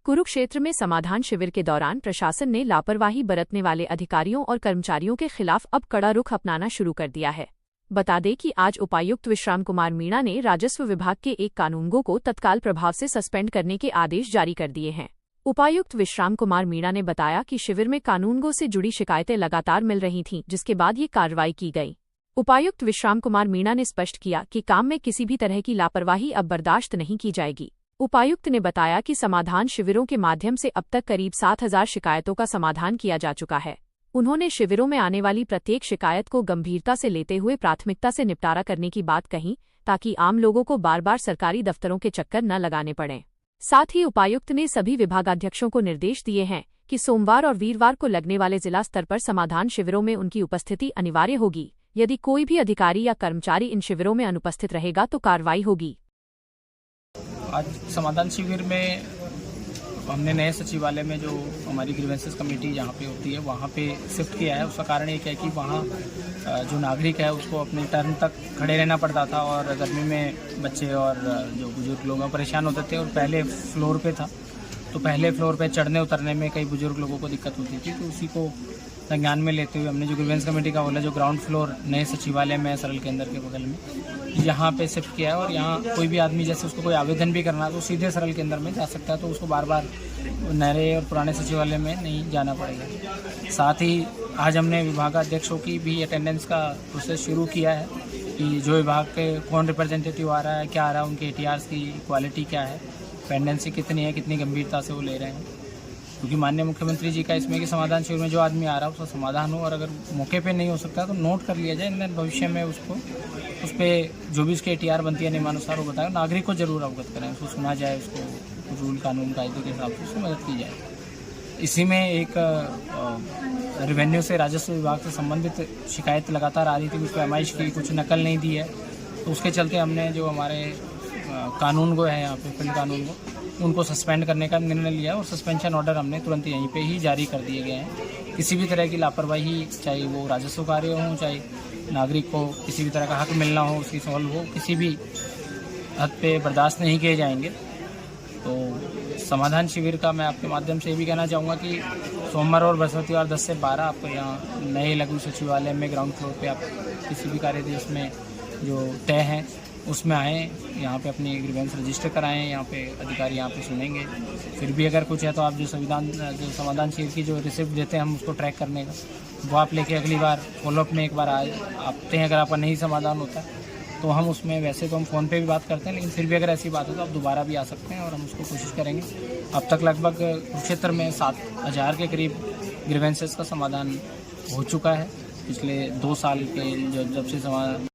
कुरुक्षेत्र में समाधान शिविर के दौरान प्रशासन ने लापरवाही बरतने वाले अधिकारियों और कर्मचारियों के खिलाफ अब कड़ा रुख अपनाना शुरू कर दिया है। बता दें कि आज उपायुक्त विश्राम कुमार मीणा ने राजस्व विभाग के एक कानूनगो को तत्काल प्रभाव से सस्पेंड करने के आदेश जारी कर दिए हैं। उपायुक्त विश्राम कुमार मीणा ने बताया कि शिविर में कानूनगो से जुड़ी शिकायतें लगातार मिल रही थीं, जिसके बाद ये कार्रवाई की गई। उपायुक्त विश्राम कुमार मीणा ने स्पष्ट किया कि काम में किसी भी तरह की लापरवाही अब बर्दाश्त नहीं की जाएगी। उपायुक्त ने बताया कि समाधान शिविरों के माध्यम से अब तक करीब 7,000 शिकायतों का समाधान किया जा चुका है। उन्होंने शिविरों में आने वाली प्रत्येक शिकायत को गंभीरता से लेते हुए प्राथमिकता से निपटारा करने की बात कही, ताकि आम लोगों को बार बार सरकारी दफ्तरों के चक्कर न लगाने पड़ें। साथ ही उपायुक्त ने सभी विभागाध्यक्षों को निर्देश दिए हैं कि सोमवार और वीरवार को लगने वाले जिला स्तर पर समाधान शिविरों में उनकी उपस्थिति अनिवार्य होगी। यदि कोई भी अधिकारी या कर्मचारी इन शिविरों में अनुपस्थित रहेगा तो कार्रवाई होगी। आज समाधान शिविर में हमने नए सचिवालय में जो हमारी ग्रीवेंसेस कमेटी जहाँ पे होती है वहाँ पे शिफ्ट किया है। उसका कारण एक है कि वहाँ जो नागरिक है उसको अपने टर्न तक खड़े रहना पड़ता था और गर्मी में बच्चे और जो बुजुर्ग लोग परेशान होते थे। और पहले फ्लोर पे था तो पहले फ्लोर पे चढ़ने उतरने में कई बुजुर्ग लोगों को दिक्कत होती थी। तो उसी को संज्ञान में लेते हुए हमने जो ग्रीवेंस कमेटी का बोला जो ग्राउंड फ्लोर नए सचिवालय में सरल केंद्र के बगल में यहाँ पे शिफ्ट किया है। और यहाँ कोई भी आदमी जैसे उसको कोई आवेदन भी करना है तो सीधे सरल केंद्र में जा सकता है, तो उसको बार बार नए और पुराने सचिवालय में नहीं जाना पड़ेगा। साथ ही आज हमने विभागाध्यक्षों की भी अटेंडेंस का प्रोसेस शुरू किया है कि जो विभाग के कौन रिप्रेजेंटेटिव आ रहा है, क्या आ रहा है, उनके ATRs की क्वालिटी क्या है, पेंडेंसी कितनी है, कितनी गंभीरता से वो ले रहे हैं। क्योंकि माननीय मुख्यमंत्री जी का इसमें कि समाधान शिविर में जो आदमी आ रहा है उसका समाधान हो, और अगर मौके पे नहीं हो सकता तो नोट कर लिया जाए। इन भविष्य में उसको उस पर जो भी उसके ATR बनती है नियमानुसार वो बताए, नागरिक को जरूर अवगत करें, उसको सुना जाए, उसको रूल कानून कायदे के हिसाब से उसको मदद की जाए। इसी में एक रेवेन्यू से राजस्व विभाग से संबंधित शिकायत लगातार आ रही थी, उस पर MIH की कुछ नकल नहीं दी है, तो उसके चलते हमने जो हमारे कानूनगो है यहाँ पे फील्ड कानूनगो उनको सस्पेंड करने का निर्णय लिया और सस्पेंशन ऑर्डर हमने तुरंत यहीं पे ही जारी कर दिए गए हैं। किसी भी तरह की लापरवाही, चाहे वो राजस्व कार्य हो, चाहे नागरिक को किसी भी तरह का हक मिलना हो, उसकी सॉल्व हो, किसी भी हद पे बर्दाश्त नहीं किए जाएंगे। तो समाधान शिविर का मैं आपके माध्यम से ये भी कहना चाहूँगा कि सोमवार और बृहस्पतिवार 10 से 12 आपको यहाँ नए लघु सचिवालय में ग्राउंड फ्लोर पे आप किसी भी कार्यदेश में जो तय हैं उसमें आएँ, यहाँ पे अपनी ग्रीवेंस रजिस्टर कराएं। यहाँ पे अधिकारी यहाँ पे सुनेंगे। फिर भी अगर कुछ है तो आप जो समाधान शिविर की जो रिसिप्ट देते हैं हम उसको ट्रैक करने का, वो आप लेके अगली बार फॉलोअप में एक बार आते हैं। अगर आपका नहीं समाधान होता तो हम उसमें, वैसे तो हम फ़ोन पे भी बात करते हैं, लेकिन फिर भी अगर ऐसी बात हो तो आप दोबारा भी आ सकते हैं और हम उसको कोशिश करेंगे। अब तक लगभग कुरुक्षेत्र में 7,000 के करीब ग्रीवेंसेस का समाधान हो चुका है पिछले 2 साल के जब से समाधान